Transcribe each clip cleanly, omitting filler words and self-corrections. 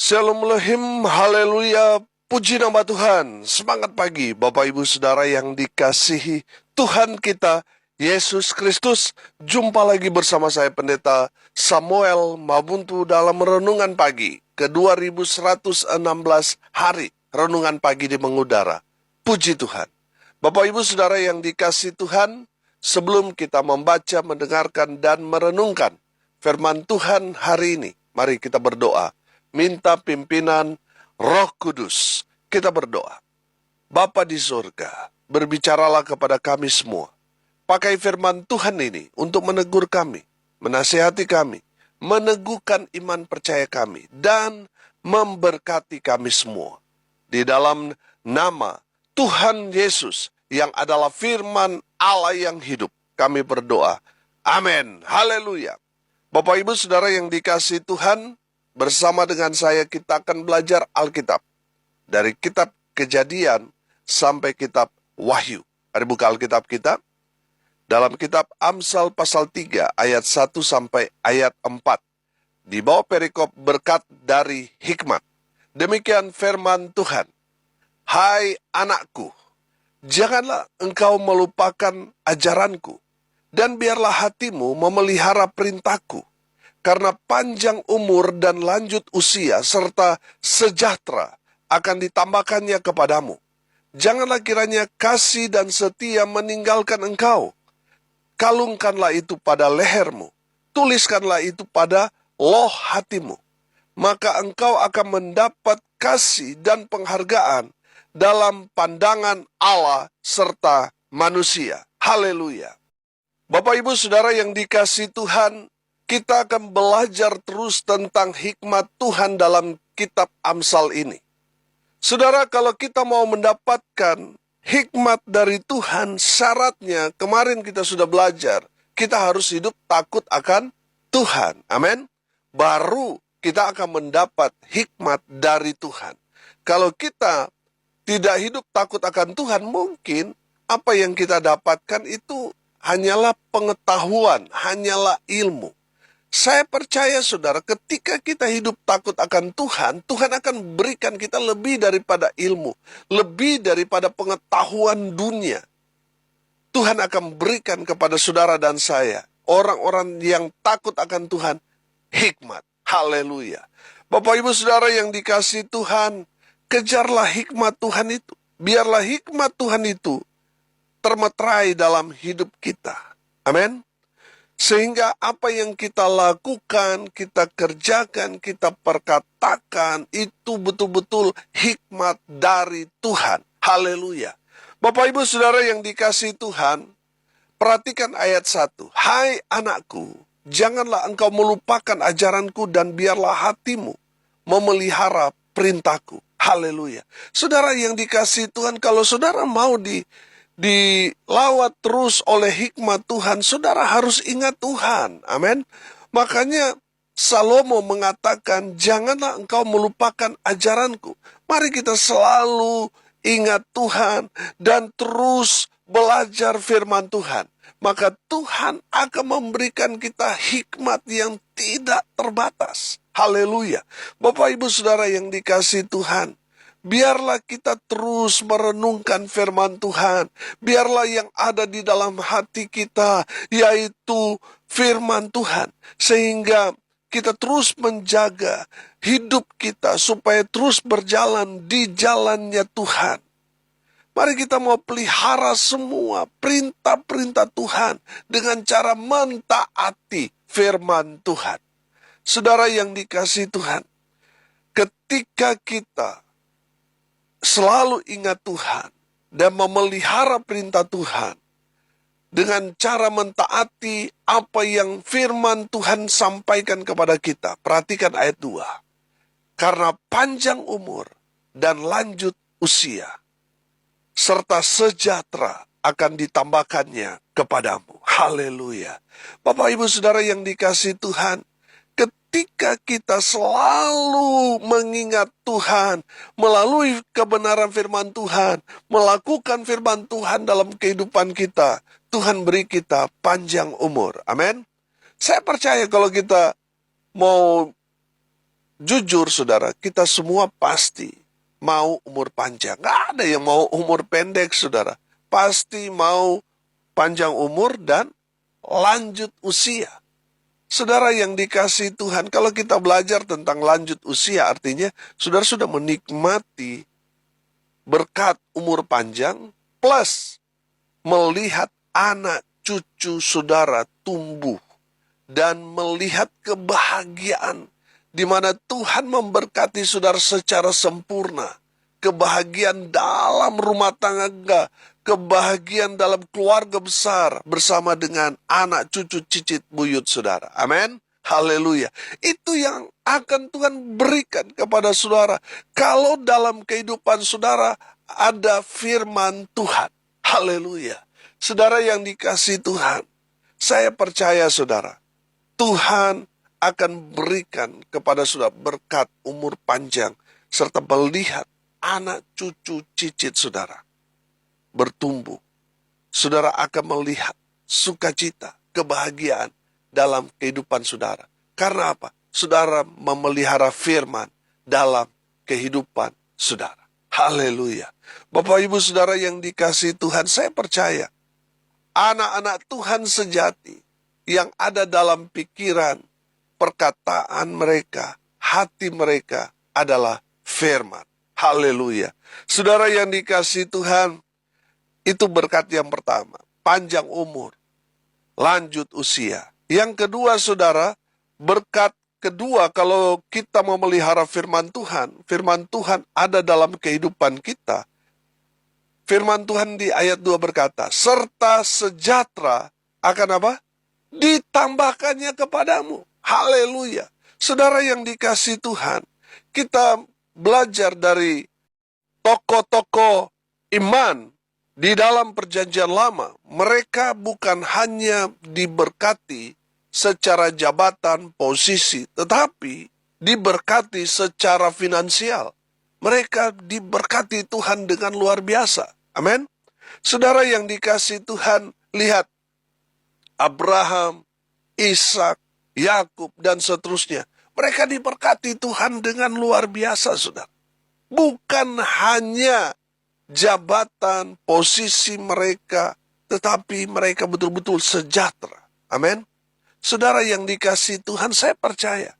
Shalom Elohim, haleluya, puji nama Tuhan. Semangat pagi Bapak Ibu Saudara yang dikasihi Tuhan kita, Yesus Kristus. Jumpa lagi bersama saya Pendeta Samuel Mabuntu dalam Renungan Pagi ke 2116 hari Renungan Pagi di Mengudara. Puji Tuhan. Bapak Ibu Saudara yang dikasihi Tuhan, sebelum kita membaca, mendengarkan, dan merenungkan firman Tuhan hari ini, mari kita berdoa. Minta pimpinan Roh Kudus. Kita berdoa. Bapa di surga, berbicaralah kepada kami semua. Pakai firman Tuhan ini untuk menegur kami, menasihati kami, meneguhkan iman percaya kami, dan memberkati kami semua. Di dalam nama Tuhan Yesus yang adalah firman Allah yang hidup, kami berdoa. Amin. Haleluya. Bapak Ibu Saudara yang dikasihi Tuhan, bersama dengan saya kita akan belajar Alkitab. Dari kitab Kejadian sampai kitab Wahyu. Mari buka Alkitab kita. Dalam kitab Amsal pasal 3 ayat 1 sampai ayat 4. Di bawah perikop berkat dari hikmat. Demikian firman Tuhan. Hai anakku, janganlah engkau melupakan ajaranku, dan biarlah hatimu memelihara perintahku. Karena panjang umur dan lanjut usia serta sejahtera akan ditambahkannya kepadamu. Janganlah kiranya kasih dan setia meninggalkan engkau. Kalungkanlah itu pada lehermu, tuliskanlah itu pada loh hatimu. Maka engkau akan mendapat kasih dan penghargaan dalam pandangan Allah serta manusia. Haleluya. Bapak Ibu Saudara yang dikasihi Tuhan, kita akan belajar terus tentang hikmat Tuhan dalam kitab Amsal ini. Saudara, kalau kita mau mendapatkan hikmat dari Tuhan, syaratnya kemarin kita sudah belajar, kita harus hidup takut akan Tuhan. Amin. Baru kita akan mendapat hikmat dari Tuhan. Kalau kita tidak hidup takut akan Tuhan, mungkin apa yang kita dapatkan itu hanyalah pengetahuan, hanyalah ilmu. Saya percaya saudara, ketika kita hidup takut akan Tuhan, Tuhan akan berikan kita lebih daripada ilmu, lebih daripada pengetahuan dunia. Tuhan akan berikan kepada saudara dan saya, orang-orang yang takut akan Tuhan, hikmat. Haleluya. Bapak Ibu Saudara yang dikasihi Tuhan, kejarlah hikmat Tuhan itu. Biarlah hikmat Tuhan itu termeterai dalam hidup kita. Amin. Sehingga apa yang kita lakukan, kita kerjakan, kita perkatakan, itu betul-betul hikmat dari Tuhan. Haleluya. Bapak Ibu Saudara yang dikasihi Tuhan, perhatikan ayat 1. Hai anakku, janganlah engkau melupakan ajaranku dan biarlah hatimu memelihara perintahku. Haleluya. Saudara yang dikasihi Tuhan, kalau saudara mau dilawat terus oleh hikmat Tuhan, saudara harus ingat Tuhan. Amin. Makanya Salomo mengatakan, janganlah engkau melupakan ajaranku. Mari kita selalu ingat Tuhan dan terus belajar firman Tuhan. Maka Tuhan akan memberikan kita hikmat yang tidak terbatas. Haleluya. Bapak Ibu Saudara yang dikasihi Tuhan, biarlah kita terus merenungkan firman Tuhan. Biarlah yang ada di dalam hati kita, yaitu firman Tuhan. Sehingga kita terus menjaga hidup kita supaya terus berjalan di jalannya Tuhan. Mari kita mau pelihara semua perintah-perintah Tuhan dengan cara mentaati firman Tuhan. Saudara yang dikasihi Tuhan, ketika kita selalu ingat Tuhan dan memelihara perintah Tuhan dengan cara mentaati apa yang firman Tuhan sampaikan kepada kita. Perhatikan ayat 2. Karena panjang umur dan lanjut usia serta sejahtera akan ditambahkannya kepadamu. Haleluya. Bapak Ibu Saudara yang dikasihi Tuhan, ketika kita selalu mengingat Tuhan, melalui kebenaran firman Tuhan, melakukan firman Tuhan dalam kehidupan kita, Tuhan beri kita panjang umur. Amin. Saya percaya kalau kita mau Jujur saudara, kita semua pasti mau umur panjang. Gak ada yang mau umur pendek saudara. Pasti mau panjang umur dan lanjut usia. Saudara yang dikasihi Tuhan, kalau kita belajar tentang lanjut usia, artinya saudara sudah menikmati berkat umur panjang, plus melihat anak cucu saudara tumbuh, dan melihat kebahagiaan, di mana Tuhan memberkati saudara secara sempurna. Kebahagiaan dalam rumah tangga, kebahagiaan dalam keluarga besar bersama dengan anak cucu cicit buyut saudara. Amin. Haleluya. Itu yang akan Tuhan berikan kepada saudara. Kalau dalam kehidupan saudara ada firman Tuhan. Haleluya. Saudara yang dikasihi Tuhan, saya percaya saudara, Tuhan akan berikan kepada saudara berkat umur panjang, serta melihat anak cucu cicit saudara bertumbuh. Saudara akan melihat sukacita, kebahagiaan dalam kehidupan saudara. Karena apa? Saudara memelihara firman dalam kehidupan saudara. Haleluya. Bapak ibu saudara yang dikasihi Tuhan, saya percaya anak-anak Tuhan sejati yang ada dalam pikiran, perkataan mereka, hati mereka adalah firman. Haleluya. Saudara yang dikasihi Tuhan, itu berkat yang pertama, panjang umur, lanjut usia. Yang kedua saudara, berkat kedua kalau kita memelihara firman Tuhan ada dalam kehidupan kita. Firman Tuhan di ayat 2 berkata, serta sejahtera akan apa? Ditambahkannya kepadamu. Haleluya. Saudara yang dikasihi Tuhan, kita belajar dari tokoh-tokoh iman di dalam perjanjian lama. Mereka bukan hanya diberkati secara jabatan, posisi, tetapi diberkati secara finansial. Mereka diberkati Tuhan dengan luar biasa. Amin. Saudara yang dikasihi Tuhan, lihat Abraham, Ishak, Yakub, dan seterusnya. Mereka diberkati Tuhan dengan luar biasa, saudara. Bukan hanya jabatan, posisi mereka, tetapi mereka betul-betul sejahtera. Amin. Saudara yang dikasihi Tuhan, saya percaya,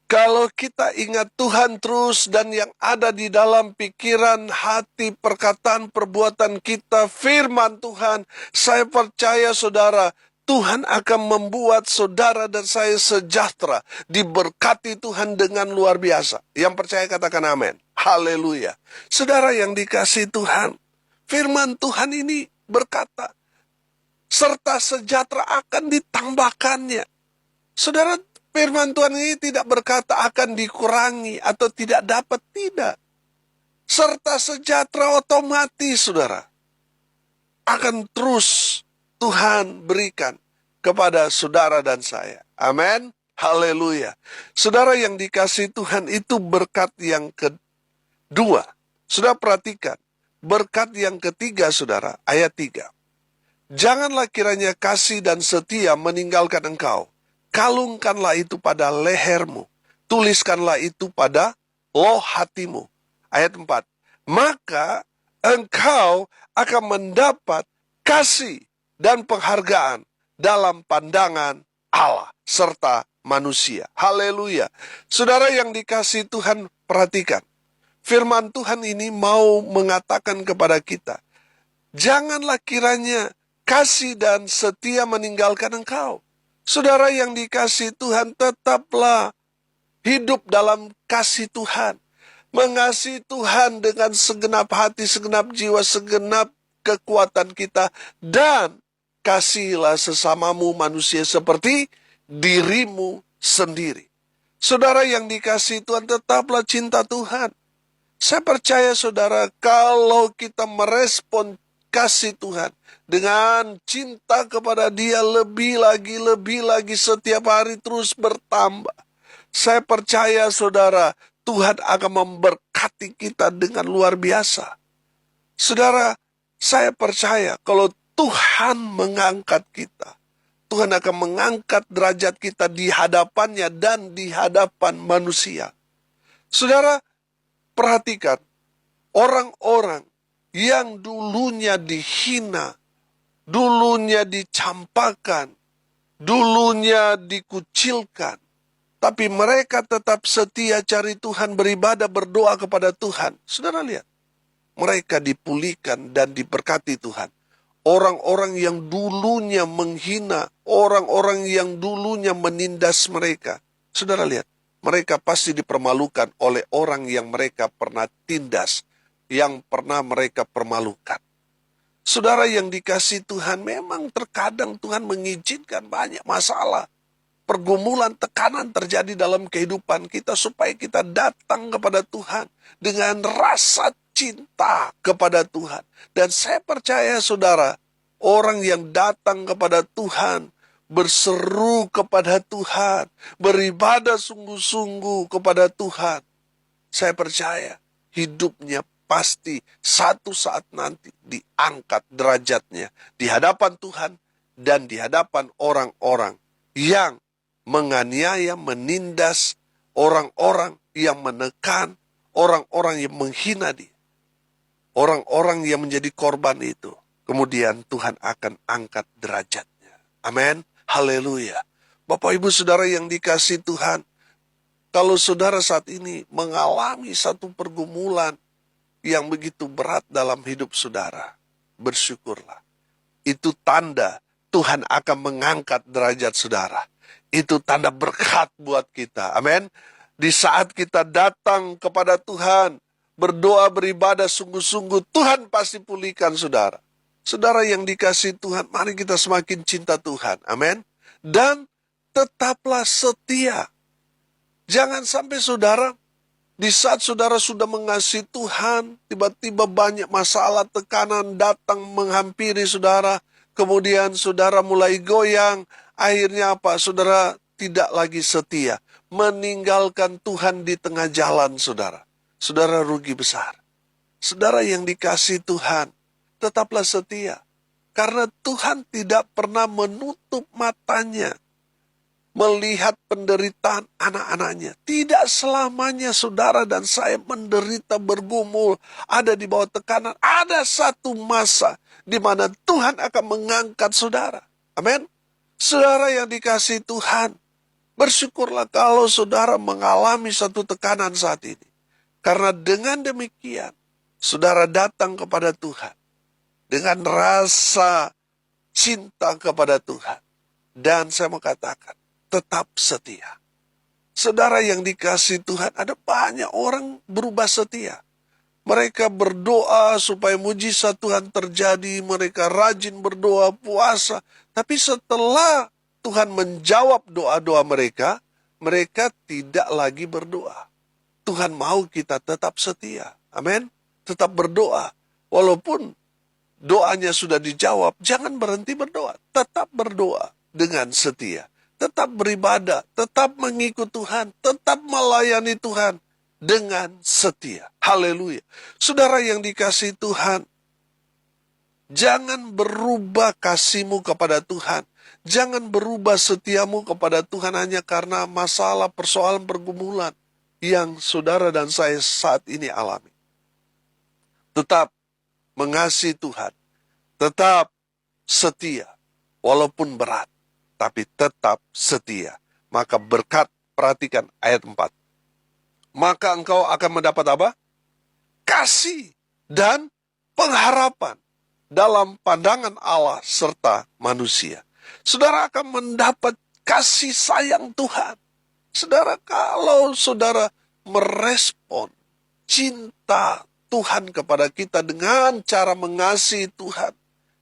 kalau kita ingat Tuhan terus dan yang ada di dalam pikiran, hati, perkataan, perbuatan kita, firman Tuhan, saya percaya saudara, Tuhan akan membuat saudara dan saya sejahtera, diberkati Tuhan dengan luar biasa. Yang percaya katakan amin. Haleluya. Saudara yang dikasihi Tuhan, firman Tuhan ini berkata, serta sejahtera akan ditambahkannya. Saudara, firman Tuhan ini tidak berkata akan dikurangi atau tidak dapat, tidak. Serta sejahtera otomatis, saudara, akan terus Tuhan berikan kepada saudara dan saya. Amin. Haleluya. Saudara yang dikasihi Tuhan, itu berkat yang kedua. Saudara perhatikan, berkat yang ketiga saudara, ayat 3. Janganlah kiranya kasih dan setia meninggalkan engkau. Kalungkanlah itu pada lehermu. Tuliskanlah itu pada loh hatimu. Ayat 4. Maka engkau akan mendapat kasih dan penghargaan dalam pandangan Allah serta manusia. Haleluya. Saudara yang dikasihi Tuhan, perhatikan. Firman Tuhan ini mau mengatakan kepada kita, janganlah kiranya kasih dan setia meninggalkan engkau. Saudara yang dikasihi Tuhan, tetaplah hidup dalam kasih Tuhan. Mengasihi Tuhan dengan segenap hati, segenap jiwa, segenap kekuatan kita. Dan kasihilah sesamamu manusia seperti dirimu sendiri. Saudara yang dikasihi Tuhan, tetaplah cinta Tuhan. Saya percaya saudara, kalau kita merespon kasih Tuhan dengan cinta kepada Dia lebih lagi setiap hari terus bertambah. Saya percaya saudara, Tuhan akan memberkati kita dengan luar biasa. Saudara, saya percaya kalau Tuhan mengangkat kita, Tuhan akan mengangkat derajat kita di hadapannya dan di hadapan manusia. Saudara, perhatikan, orang-orang yang dulunya dihina, dulunya dicampakan, dulunya dikucilkan, tapi mereka tetap setia cari Tuhan, beribadah, berdoa kepada Tuhan. Saudara lihat, mereka dipulihkan dan diberkati Tuhan. Orang-orang yang dulunya menghina, orang-orang yang dulunya menindas mereka. Saudara lihat, mereka pasti dipermalukan oleh orang yang mereka pernah tindas, yang pernah mereka permalukan. Saudara yang dikasihi Tuhan, memang terkadang Tuhan mengizinkan banyak masalah, pergumulan, tekanan terjadi dalam kehidupan kita supaya kita datang kepada Tuhan dengan rasa cinta kepada Tuhan. Dan saya percaya saudara, orang yang datang kepada Tuhan, berseru kepada Tuhan, beribadah sungguh-sungguh kepada Tuhan, saya percaya hidupnya pasti satu saat nanti diangkat derajatnya di hadapan Tuhan dan di hadapan orang-orang yang menganiaya, menindas, orang-orang yang menekan, orang-orang yang menghina dia. Orang-orang yang menjadi korban itu, kemudian Tuhan akan angkat derajatnya. Amin. Haleluya. Bapak Ibu Saudara yang dikasihi Tuhan, kalau saudara saat ini mengalami satu pergumulan yang begitu berat dalam hidup saudara, bersyukurlah. Itu tanda Tuhan akan mengangkat derajat saudara. Itu tanda berkat buat kita. Amin. Di saat kita datang kepada Tuhan, berdoa, beribadah sungguh-sungguh, Tuhan pasti pulihkan saudara. Saudara yang dikasihi Tuhan, mari kita semakin cinta Tuhan. Amin. Dan tetaplah setia. Jangan sampai saudara, di saat saudara sudah mengasihi Tuhan, tiba-tiba banyak masalah, tekanan datang menghampiri saudara, kemudian saudara mulai goyang, akhirnya apa? Saudara tidak lagi setia, meninggalkan Tuhan di tengah jalan saudara. Saudara rugi besar. Saudara yang dikasihi Tuhan, tetaplah setia. Karena Tuhan tidak pernah menutup matanya melihat penderitaan anak-anaknya. Tidak selamanya saudara dan saya menderita, bergumul, ada di bawah tekanan. Ada satu masa di mana Tuhan akan mengangkat saudara. Amin. Saudara yang dikasihi Tuhan, bersyukurlah kalau saudara mengalami satu tekanan saat ini. Karena dengan demikian, saudara datang kepada Tuhan dengan rasa cinta kepada Tuhan. Dan saya mau katakan, tetap setia. Saudara yang dikasihi Tuhan, ada banyak orang berubah setia. Mereka berdoa supaya mujizat Tuhan terjadi. Mereka rajin berdoa, puasa. Tapi setelah Tuhan menjawab doa-doa mereka, mereka tidak lagi berdoa. Tuhan mau kita tetap setia. Amin. Tetap berdoa. Walaupun doanya sudah dijawab, jangan berhenti berdoa. Tetap berdoa dengan setia. Tetap beribadah, tetap mengikut Tuhan, tetap melayani Tuhan dengan setia. Haleluya. Saudara yang dikasihi Tuhan, jangan berubah kasihmu kepada Tuhan. Jangan berubah setiamu kepada Tuhan hanya karena masalah, persoalan, pergumulan yang saudara dan saya saat ini alami. Tetap mengasihi Tuhan, tetap setia, walaupun berat, tapi tetap setia. Maka berkat, perhatikan ayat 4. Maka engkau akan mendapat apa? Kasih dan pengharapan dalam pandangan Allah serta manusia. Saudara akan mendapat kasih sayang Tuhan. Saudara, kalau saudara merespon cinta Tuhan kepada kita dengan cara mengasihi Tuhan,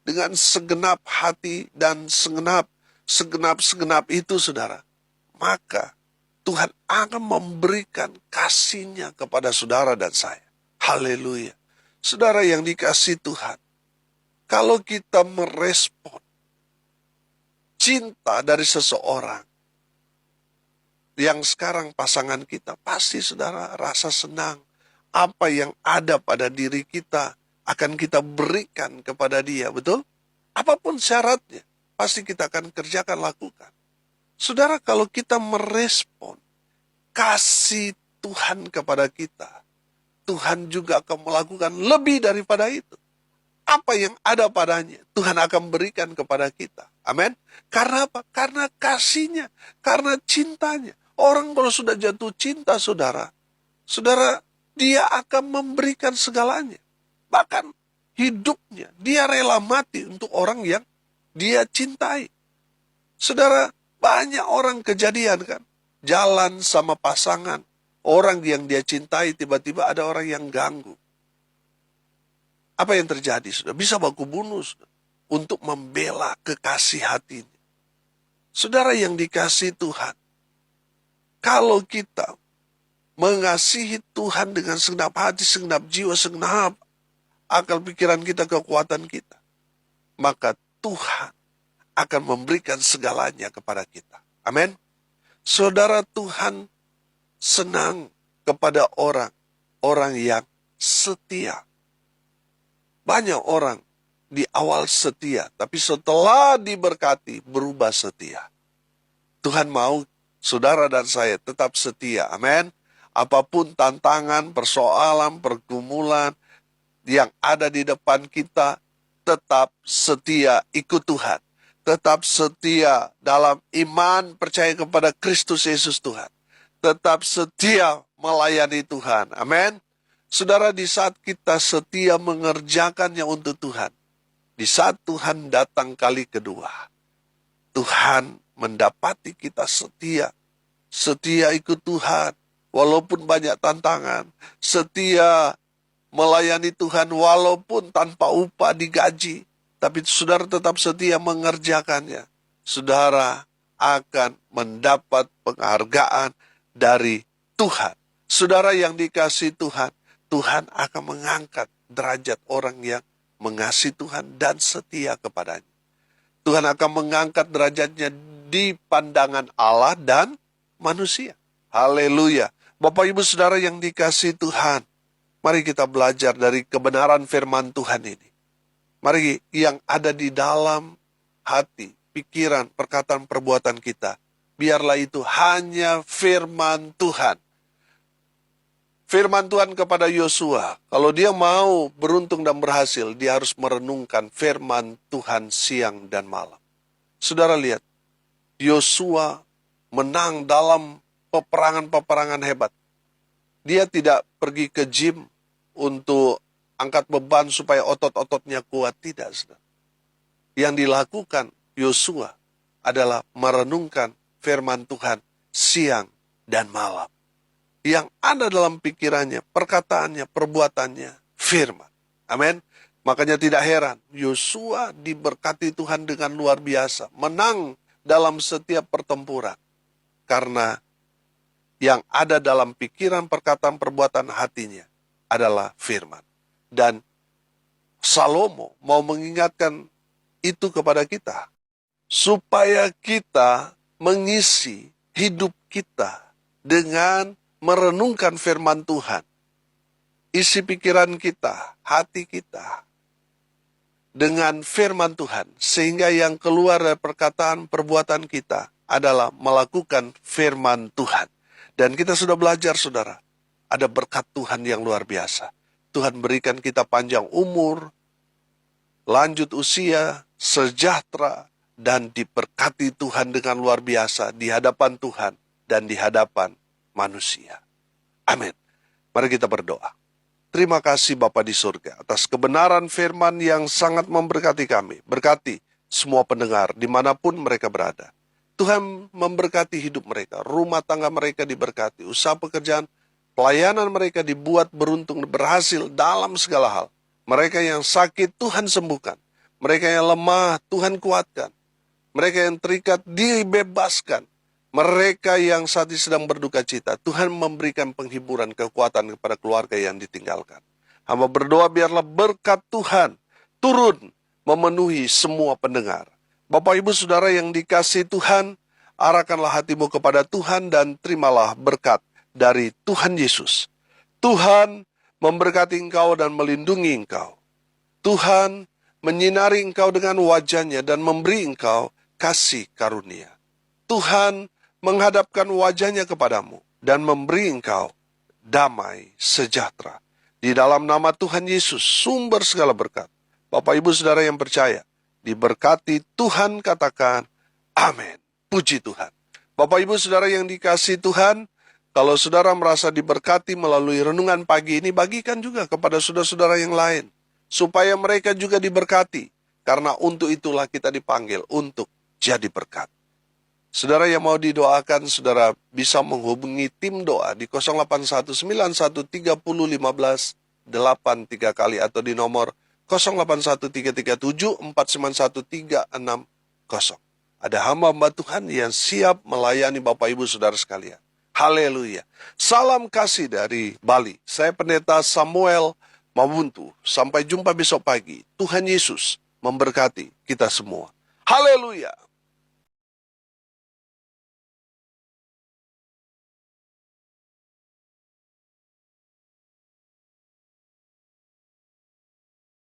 dengan segenap hati dan segenap itu saudara, maka Tuhan akan memberikan kasih-Nya kepada saudara dan saya. Haleluya. Saudara yang dikasihi Tuhan, kalau kita merespon cinta dari seseorang yang sekarang pasangan kita, pasti saudara rasa senang. Apa yang ada pada diri kita akan kita berikan kepada dia, betul? Apapun syaratnya, pasti kita akan kerjakan, lakukan. Saudara, kalau kita merespon kasih Tuhan kepada kita, Tuhan juga akan melakukan lebih daripada itu. Apa yang ada padanya, Tuhan akan berikan kepada kita. Amin. Karena apa? Karena kasihnya, karena cintanya. Orang kalau sudah jatuh cinta, saudara, dia akan memberikan segalanya. Bahkan hidupnya, dia rela mati untuk orang yang dia cintai. Saudara, banyak orang kejadian kan, jalan sama pasangan, orang yang dia cintai, tiba-tiba ada orang yang ganggu. Apa yang terjadi, saudara? Bisa baku bunuh, saudara, untuk membela kekasih hatinya. Saudara yang dikasihi Tuhan, kalau kita mengasihi Tuhan dengan segenap hati, segenap jiwa, segenap akal pikiran kita, kekuatan kita, maka Tuhan akan memberikan segalanya kepada kita. Amin. Saudara, Tuhan senang kepada orang yang setia. Banyak orang di awal setia, tapi setelah diberkati berubah setia. Tuhan mau saudara dan saya tetap setia. Amin. Apapun tantangan, persoalan, pergumulan yang ada di depan kita, tetap setia ikut Tuhan. Tetap setia dalam iman, percaya kepada Kristus Yesus Tuhan. Tetap setia melayani Tuhan. Amin. Saudara, di saat kita setia mengerjakannya untuk Tuhan, di saat Tuhan datang kali kedua, Tuhan mendapati kita setia. Setia ikut Tuhan, walaupun banyak tantangan. Setia melayani Tuhan, walaupun tanpa upah digaji. Tapi saudara tetap setia mengerjakannya. Saudara akan mendapat penghargaan dari Tuhan. Saudara yang dikasihi Tuhan, Tuhan akan mengangkat derajat orang yang mengasihi Tuhan dan setia kepadanya. Tuhan akan mengangkat derajatnya di pandangan Allah dan manusia. Haleluya. Bapak Ibu Saudara yang dikasihi Tuhan, mari kita belajar dari kebenaran firman Tuhan ini. Mari yang ada di dalam hati, pikiran, perkataan, perbuatan kita, biarlah itu hanya firman Tuhan. Firman Tuhan kepada Yosua, kalau dia mau beruntung dan berhasil, dia harus merenungkan firman Tuhan siang dan malam. Saudara lihat, Yosua menang dalam peperangan-peperangan hebat. Dia tidak pergi ke gym untuk angkat beban supaya otot-ototnya kuat, tidak, saudara. Yang dilakukan Yosua adalah merenungkan firman Tuhan siang dan malam. Yang ada dalam pikirannya, perkataannya, perbuatannya, firman. Amin. Makanya tidak heran, Yosua diberkati Tuhan dengan luar biasa. Menang dalam setiap pertempuran. Karena yang ada dalam pikiran, perkataan, perbuatan hatinya adalah firman. Dan Salomo mau mengingatkan itu kepada kita. Supaya kita mengisi hidup kita dengan merenungkan firman Tuhan. Isi pikiran kita, hati kita dengan firman Tuhan. Sehingga yang keluar dari perkataan, perbuatan kita adalah melakukan firman Tuhan. Dan kita sudah belajar, saudara. Ada berkat Tuhan yang luar biasa. Tuhan berikan kita panjang umur, lanjut usia, sejahtera, dan diberkati Tuhan dengan luar biasa di hadapan Tuhan dan di hadapan manusia. Amin. Mari kita berdoa. Terima kasih Bapa di surga atas kebenaran firman yang sangat memberkati kami. Berkati semua pendengar dimanapun mereka berada. Tuhan memberkati hidup mereka, rumah tangga mereka diberkati, usaha pekerjaan, pelayanan mereka dibuat beruntung, berhasil dalam segala hal. Mereka yang sakit Tuhan sembuhkan. Mereka yang lemah Tuhan kuatkan. Mereka yang terikat dibebaskan. Mereka yang saat ini sedang berduka cita, Tuhan memberikan penghiburan, kekuatan kepada keluarga yang ditinggalkan. Hamba berdoa biarlah berkat Tuhan turun memenuhi semua pendengar. Bapak Ibu Saudara yang dikasihi Tuhan, arahkanlah hatimu kepada Tuhan dan terimalah berkat dari Tuhan Yesus. Tuhan memberkati engkau dan melindungi engkau. Tuhan menyinari engkau dengan wajahnya dan memberi engkau kasih karunia. Tuhan menghadapkan wajahnya kepadamu dan memberi engkau damai sejahtera. Di dalam nama Tuhan Yesus, sumber segala berkat. Bapak Ibu Saudara yang percaya, diberkati Tuhan, katakan amin. Puji Tuhan. Bapak Ibu Saudara yang dikasihi Tuhan, kalau saudara merasa diberkati melalui renungan pagi ini, bagikan juga kepada saudara-saudara yang lain, supaya mereka juga diberkati. Karena untuk itulah kita dipanggil untuk jadi berkat. Saudara yang mau didoakan, saudara bisa menghubungi tim doa di 081913011583 kali atau di nomor 081337491360. Ada hamba-hamba Tuhan yang siap melayani Bapak Ibu Saudara sekalian. Haleluya. Salam kasih dari Bali. Saya Pendeta Samuel Mawuntu. Sampai jumpa besok pagi. Tuhan Yesus memberkati kita semua. Haleluya.